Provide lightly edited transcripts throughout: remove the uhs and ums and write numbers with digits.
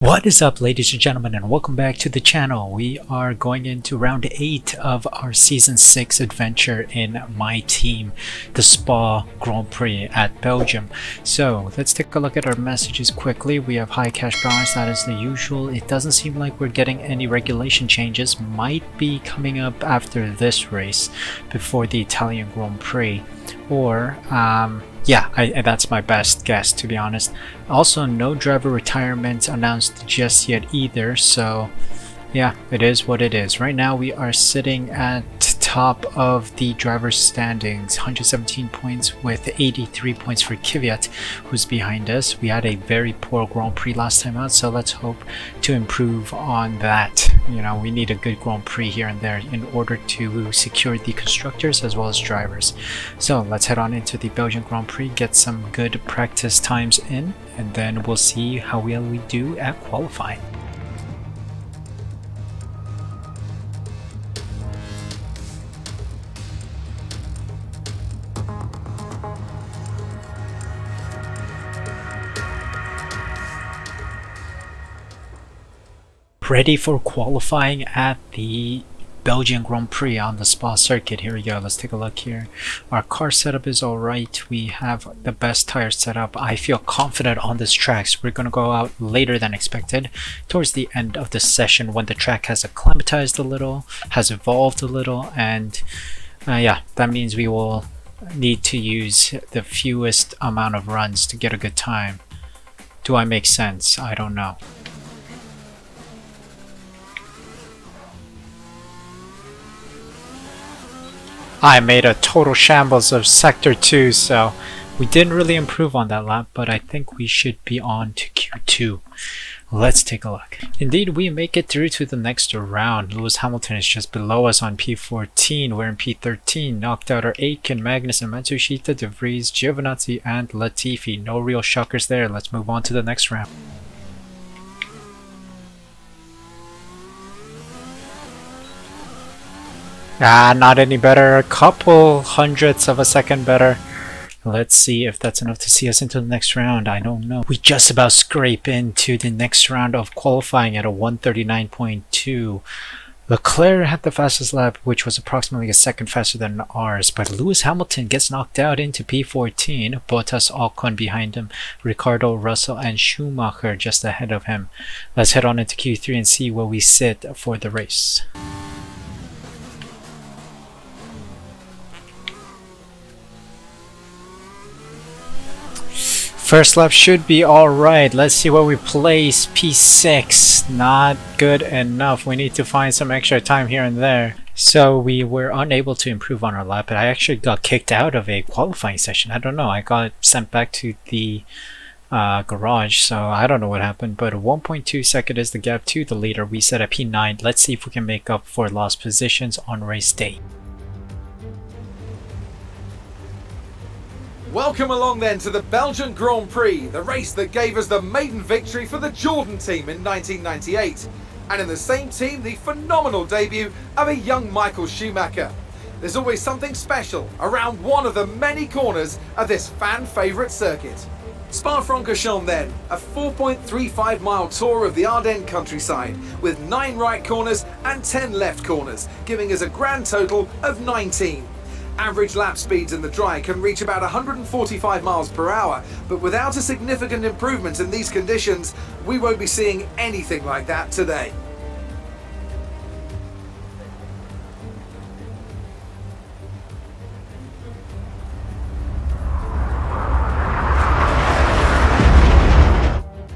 What is up, ladies and gentlemen, and welcome back to the channel. We are going into round 8 of our season 6 adventure in my team, the Spa Grand Prix at Belgium. So let's take a look at our messages quickly. We have high cash balance, that is the usual. It doesn't seem like we're getting any regulation changes. Might be coming up after this race before the Italian Grand Prix, or yeah, that's my best guess, to be honest. Also, no driver retirements announced just yet either, so yeah, it is what it is. Right now we are sitting at top of the driver's standings, 117 points with 83 points for Kvyat, who's behind us. We had a very poor Grand Prix last time out, so let's hope to improve on that. You know, we need a good Grand Prix here and there in order to secure the constructors as well as drivers. So let's head on into the Belgian Grand Prix, get some good practice times in, and then we'll see how well we do at qualifying. Ready for qualifying at the Belgian Grand Prix on the Spa circuit. Here we go. Let's take a look here. Our car setup is alright. We have the best tire setup. I feel confident on this track. So we're going to go out later than expected, towards the end of the session when the track has acclimatized a little, has evolved a little, and yeah, that means we will need to use the fewest amount of runs to get a good time. Do I make sense? I don't know. I made a total shambles of Sector 2, so we didn't really improve on that lap, but I think we should be on to Q2. Let's take a look. Indeed, we make it through to the next round. Lewis Hamilton is just below us on P14. We're in P13. Knocked out our Aitken, Magnussen, Matsushita, De Vries, Giovinazzi, and Latifi. No real shockers there. Let's move on to the next round. Not any better. A couple hundredths of a second better. Let's see if that's enough to see us into the next round. I don't know. We just about scrape into the next round of qualifying at a 139.2. Leclerc had the fastest lap, which was approximately a second faster than ours, but Lewis Hamilton gets knocked out into P14. Bottas, Ocon behind him, Ricardo, Russell, and Schumacher just ahead of him. Let's head on into Q3 and see where we sit for the race. First lap should be alright. Let's see where we place. P6. Not good enough. We need to find some extra time here and there. So we were unable to improve on our lap, but I actually got kicked out of a qualifying session. I don't know. I got sent back to the garage, so I don't know what happened, but 1.2 second is the gap to the leader. We set at P9. Let's see if we can make up for lost positions on race day. Welcome along then to the Belgian Grand Prix, the race that gave us the maiden victory for the Jordan team in 1998, and in the same team the phenomenal debut of a young Michael Schumacher. There's always something special around one of the many corners of this fan favourite circuit. Spa-Francorchamps then, a 4.35 mile tour of the Ardennes countryside with 9 right corners and 10 left corners, giving us a grand total of 19. Average lap speeds in the dry can reach about 145 miles per hour, but without a significant improvement in these conditions, we won't be seeing anything like that today.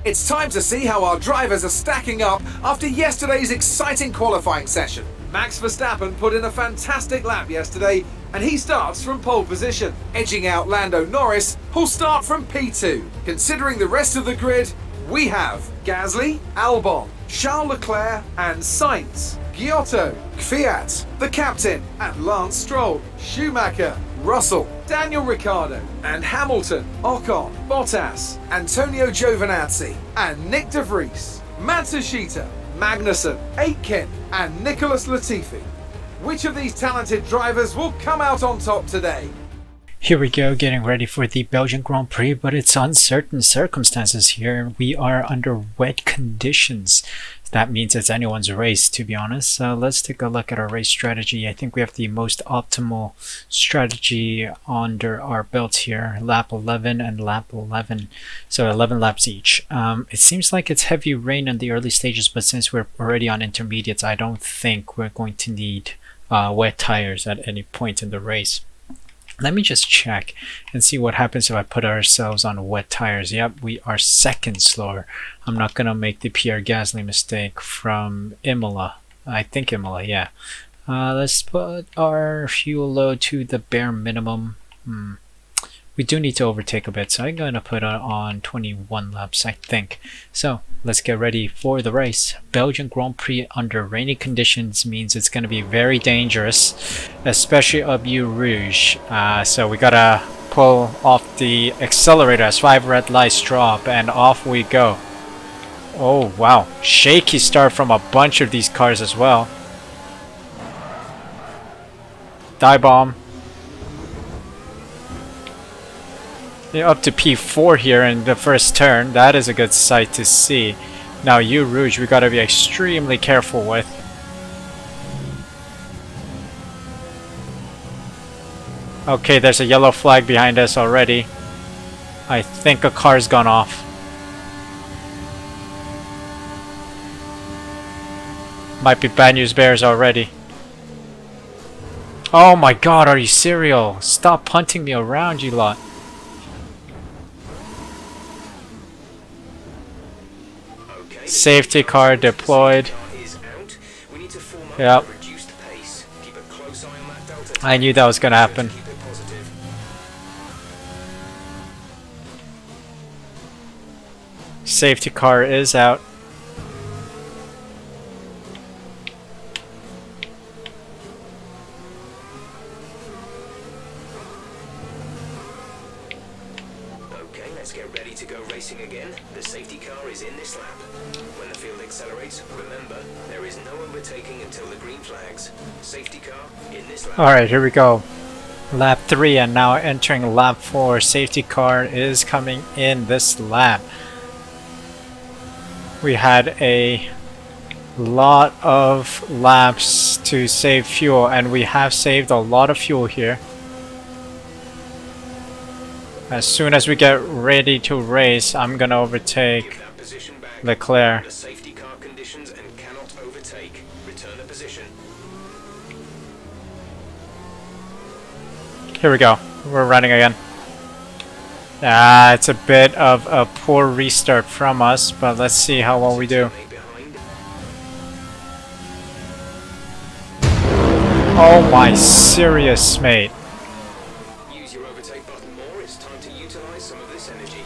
It's time to see how our drivers are stacking up after yesterday's exciting qualifying session. Max Verstappen put in a fantastic lap yesterday, and he starts from pole position, edging out Lando Norris, who'll start from P2. Considering the rest of the grid, we have Gasly, Albon, Charles Leclerc, and Sainz, Giotto, Kvyat, the captain, and Lance Stroll, Schumacher, Russell, Daniel Ricciardo, and Hamilton, Ocon, Bottas, Antonio Giovinazzi, and Nick De Vries, Matsushita, Magnussen, Aitken, and Nicholas Latifi. Which of these talented drivers will come out on top today? Here we go, getting ready for the Belgian Grand Prix, but it's uncertain circumstances here. We are under wet conditions. That means it's anyone's race, to be honest. Let's take a look at our race strategy. I think we have the most optimal strategy under our belt here. Lap 11 and lap 11. So 11 laps each. It seems like it's heavy rain in the early stages, but since we're already on intermediates, I don't think we're going to need wet tires at any point in the race. Let me just check and see what happens if I put ourselves on wet tires. Yep, we are second slower. I'm not going to make the Pierre Gasly mistake from Imola. I think Imola, yeah. Let's put our fuel load to the bare minimum. We do need to overtake a bit, so I'm going to put it on 21 laps, I think. So let's get ready for the race. Belgian Grand Prix under rainy conditions means it's going to be very dangerous, especially up Eau Rouge. So we gotta pull off the accelerator as 5 red lights drop, and off we go. Oh wow, shaky start from a bunch of these cars as well. Die bomb. Up to P4 here in the first turn. That is a good sight to see. Now Eau Rouge we gotta be extremely careful with. Okay, there's a yellow flag behind us already. I think a car's gone off. Might be bad news bears already. Oh my god, are you serial? Stop punting me around, you lot. Safety car deployed. Yep. I knew that was gonna happen. Safety car is out. Okay, let's get ready to go racing again. The safety car is in this lap. When the field accelerates, remember, there is no overtaking until the green flags. Safety car in this lap. Alright, here we go. Lap 3 and now entering lap 4. Safety car is coming in this lap. We had a lot of laps to save fuel, and we have saved a lot of fuel here. As soon as we get ready to race, I'm gonna overtake Leclerc. Safety car conditions and cannot overtake. Return the position. Here we go. We're running again. It's a bit of a poor restart from us, but let's see how well we do. Oh my serious, mate. Use your overtake button more. It's time to utilize some of this energy.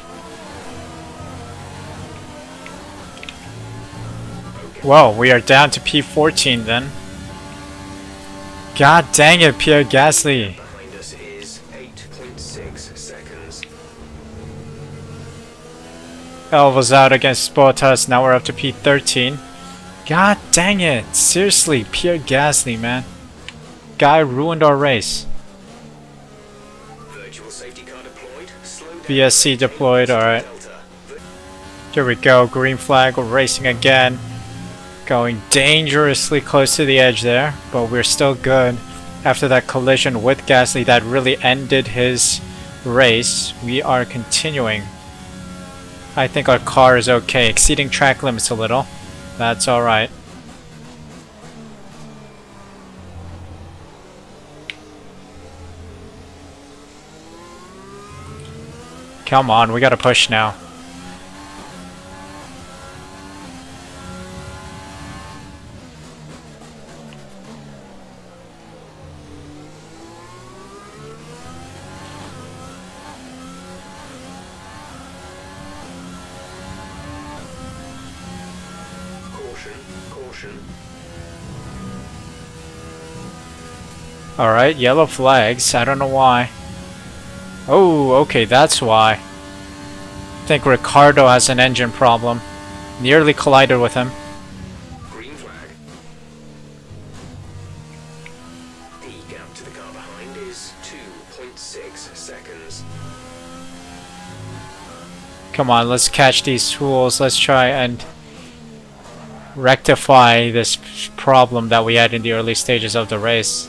Okay. Well, we are down to P14 then. God dang it, Pierre Gasly. Behind us is 8.6 seconds. Elva's out against Bottas. Now we're up to P13. God dang it. Seriously, Pierre Gasly, man. Guy ruined our race. Virtual safety car deployed. Slow down. VSC deployed, alright. Here we go, green flag, we're racing again. Going dangerously close to the edge there, but we're still good. After that collision with Gasly that really ended his race, we are continuing. I think our car is okay, exceeding track limits a little. That's alright. Come on, we gotta push now. Caution. Alright, yellow flags. I don't know why. Oh, okay, that's why. I think Ricardo has an engine problem. Nearly collided with him. Green flag. The gap to the car behind is 2.6 seconds. Come on, let's catch these fools. Let's try and rectify this problem that we had in the early stages of the race.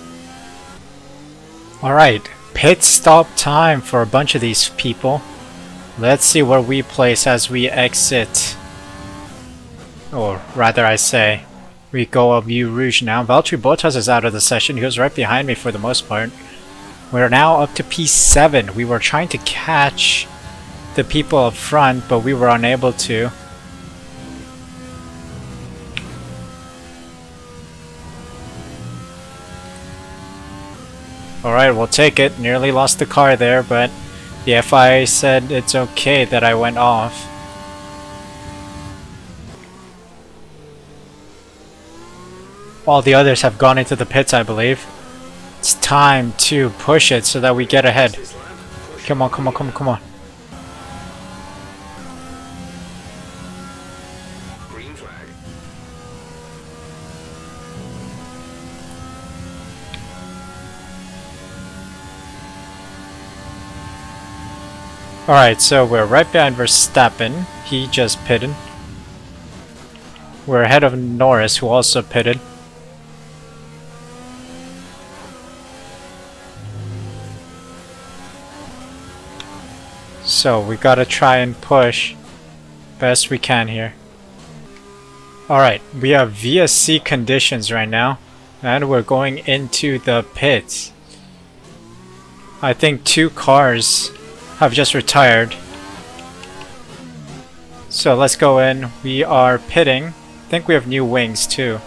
Alright, pit stop time for a bunch of these people. Let's see where we place as we exit. Or rather I say, we go up Eau Rouge now. Valtteri Bottas is out of the session. He was right behind me for the most part. We're now up to P7. We were trying to catch the people up front, but we were unable to. Alright, we'll take it. Nearly lost the car there, but the FIA said it's okay that I went off. All the others have gone into the pits, I believe. It's time to push it so that we get ahead. Come on, come on, come on, come on. Green flag. Alright, so we're right behind Verstappen. He just pitted. We're ahead of Norris, who also pitted. So we gotta try and push best we can here. Alright, we have VSC conditions right now, and we're going into the pits. I think 2 cars have just retired. So let's go in. We are pitting. I think we have new wings too.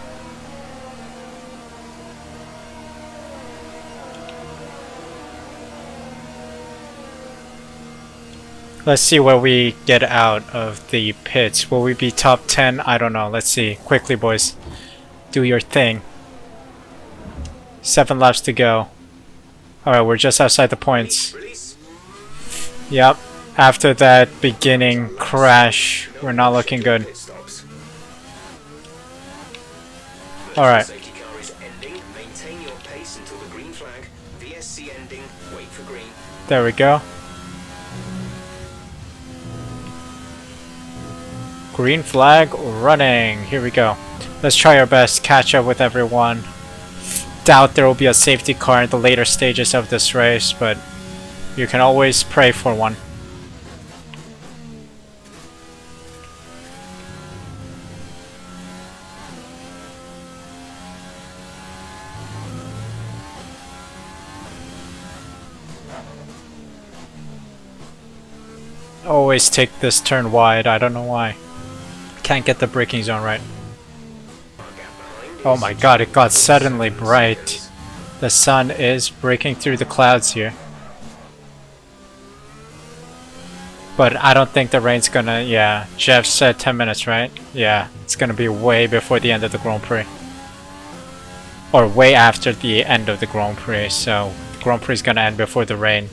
Let's see where we get out of the pits. Will we be top 10? I don't know. Let's see. Quickly, boys. Do your thing. 7 laps to go. Alright, we're just outside the points. Yep. After that beginning crash, we're not looking good. Alright. Safety car is ending. Maintain your pace until the green flag. VSC ending. Wait for green. There we go. Green flag running. Here we go. Let's try our best. Catch up with everyone. Doubt there will be a safety car in the later stages of this race, but you can always pray for one. Always take this turn wide. I don't know why. Can't get the braking zone right. Oh my god, it got suddenly bright. The sun is breaking through the clouds here. But I don't think the rain's gonna... Yeah, Jeff said 10 minutes, right? Yeah, it's gonna be way before the end of the Grand Prix. Or way after the end of the Grand Prix, so the Grand Prix is gonna end before the rain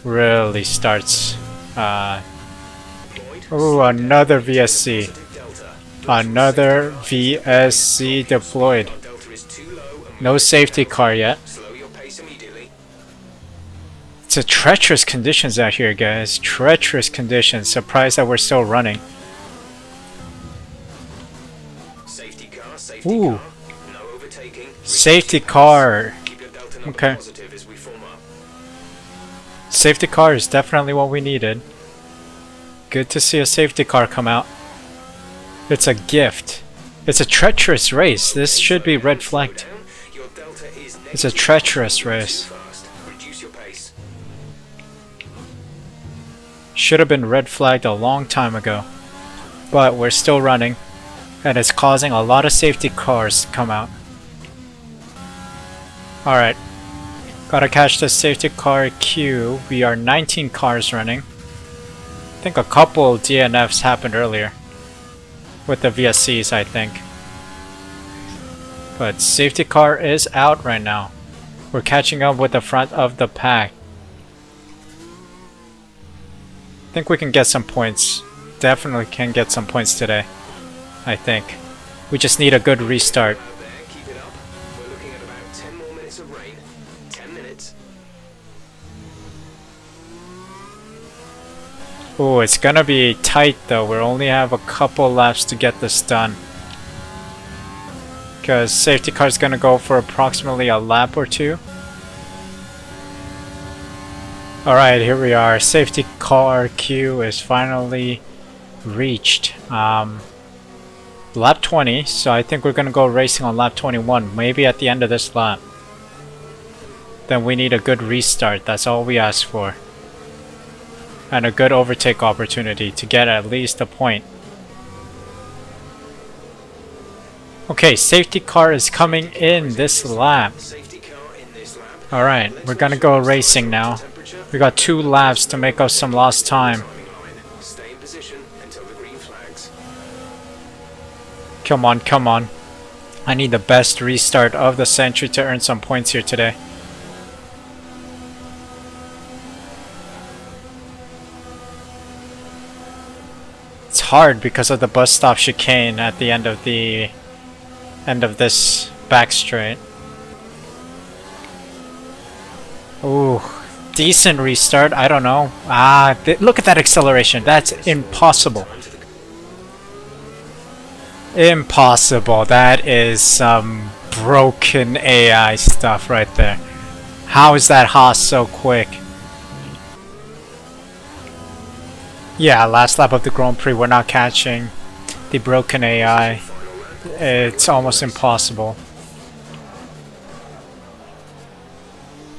really starts. Ooh, another VSC. Another VSC deployed. No safety car yet. It's a treacherous conditions out here, guys. Treacherous conditions. Surprised that we're still running. Ooh. Safety car. Okay. Safety car is definitely what we needed. Good to see a safety car come out. It's a gift. It's a treacherous race. This should be red flagged. It's a treacherous race. Should have been red flagged a long time ago. But we're still running. And it's causing a lot of safety cars to come out. Alright. Gotta catch the safety car queue. We are 19 cars running. I think a couple DNFs happened earlier. With the VSCs, I think. But safety car is out right now. We're catching up with the front of the pack. I think we can get some points. Definitely can get some points today. I think. We just need a good restart. Keep it up. We're looking at about 10 more minutes of rain. 10 minutes. Oh, it's gonna be tight though. We only have a couple laps to get this done. Because safety car is gonna go for approximately a lap or two. Alright, here we are. Safety car queue is finally reached. Lap 20, so I think we're gonna go racing on lap 21, maybe at the end of this lap. Then we need a good restart, that's all we ask for. And a good overtake opportunity to get at least a point. Okay, safety car is coming in this lap. Alright, we're gonna go racing now. We got 2 laps to make up some lost time. Come on, come on. I need the best restart of the century to earn some points here today. It's hard because of the bus stop chicane at the end of this back straight. Ooh, decent restart. I don't know. Look at that acceleration. That's impossible. Impossible. That is some broken AI stuff right there. How is that Haas so quick? Yeah, last lap of the Grand Prix, we're not catching the broken AI. It's almost impossible.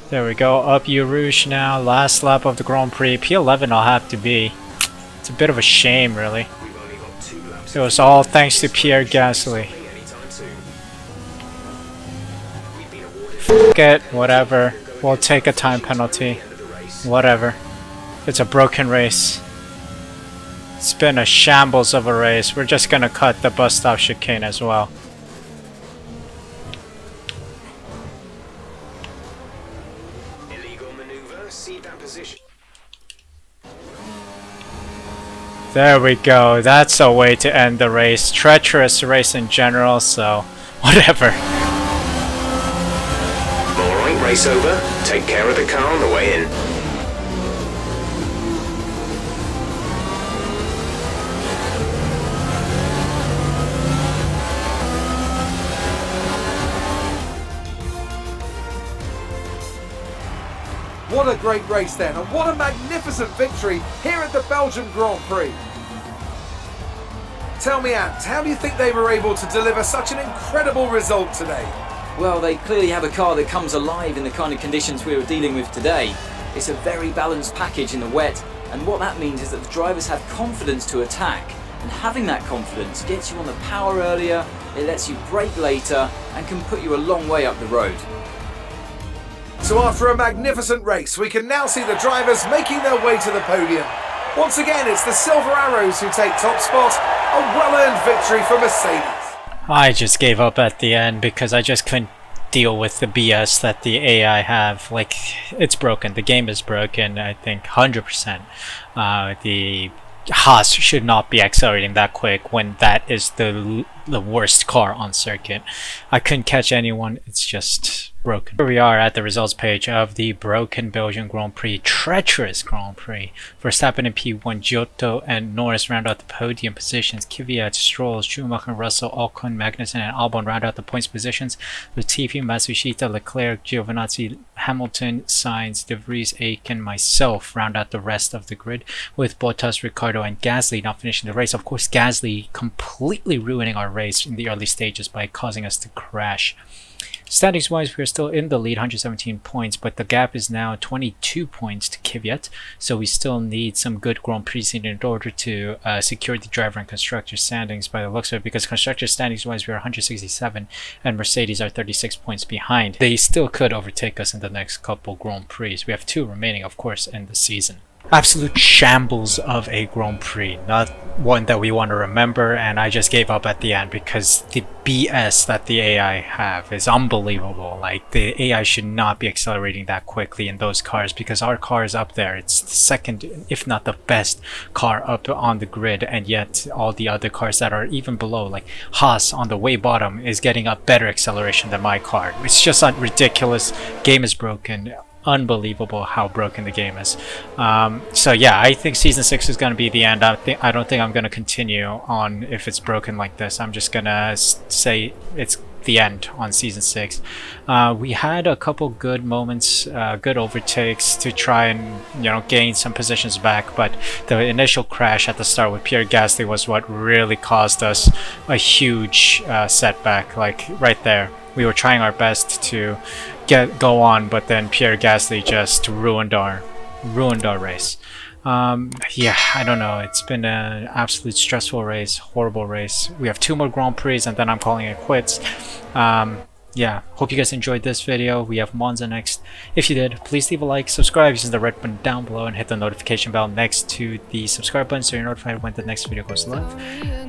There we go, up Eau Rouge now, last lap of the Grand Prix. P11 I'll have to be. It's a bit of a shame, really. It was all thanks to Pierre Gasly. F it, whatever. We'll take a time penalty. Whatever. It's a broken race. It's been a shambles of a race. We're just gonna cut the bus stop chicane as well. Illegal maneuver, cede that position. There we go. That's a way to end the race. Treacherous race in general, so whatever. Alright, race over. Take care of the car on the way in. What a great race then, and what a magnificent victory here at the Belgian Grand Prix. Tell me, Ant, how do you think they were able to deliver such an incredible result today? Well, they clearly have a car that comes alive in the kind of conditions we were dealing with today. It's a very balanced package in the wet, and what that means is that the drivers have confidence to attack. And having that confidence gets you on the power earlier, it lets you brake later, and can put you a long way up the road. So after a magnificent race, we can now see the drivers making their way to the podium. Once again, it's the Silver Arrows who take top spot, a well-earned victory for Mercedes. I just gave up at the end because I just couldn't deal with the BS that the AI have. Like, it's broken. The game is broken, I think, 100%. The Haas should not be accelerating that quick when that is the worst car on circuit. I couldn't catch anyone. It's just broken. Here we are at the results page of the broken Belgian Grand Prix, treacherous Grand Prix. Verstappen in P1, Giotto and Norris round out the podium positions. Kvyat, Stroll, Schumacher, Russell, Ocon, Magnussen and Albon round out the points positions. Latifi, Matsushita, Leclerc, Giovinazzi, Hamilton, Sainz, De Vries, Aiken, myself round out the rest of the grid, with Bottas, Ricciardo and Gasly not finishing the race. Of course, Gasly completely ruining our race in the early stages by causing us to crash. Standings wise, we are still in the lead, 117 points, but the gap is now 22 points to Kvyat, so we still need some good Grand Prix in order to secure the driver and constructor standings by the looks of it, because constructor standings wise we are 167 and Mercedes are 36 points behind. They still could overtake us in the next couple Grand Prix. We have 2 remaining, of course, in the season. Absolute shambles of a Grand Prix, not one that we want to remember, and I just gave up at the end because the BS that the AI have is unbelievable. Like, the AI should not be accelerating that quickly in those cars because our car is up there. It's the second, if not the best car up on the grid, and yet all the other cars that are even below, like Haas on the way bottom, is getting a better acceleration than my car. It's just ridiculous. Game is broken. unbelievable how broken the game is. So yeah, I think season 6 is going to be the end. I don't think I'm going to continue on if it's broken like this. I'm just gonna say it's the end on season 6. We had a couple good moments, good overtakes to try and, you know, gain some positions back, but the initial crash at the start with Pierre Gasly was what really caused us a huge setback. Like right there, we were trying our best to go on, but then Pierre Gasly just ruined our race. Yeah, I don't know, it's been an absolute stressful race, horrible race. We have 2 more Grand Prix and then I'm calling it quits. Yeah, hope you guys enjoyed this video. We have Monza next. If you did, please leave a like, subscribe using the red button down below, and hit the notification bell next to the subscribe button so you're notified when the next video goes live.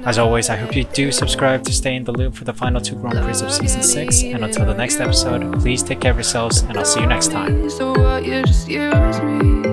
As always, I hope you do subscribe to stay in the loop for the final 2 Grand Prix of season 6, and until the next episode, please take care of yourselves and I'll see you next time. So what, you just use me.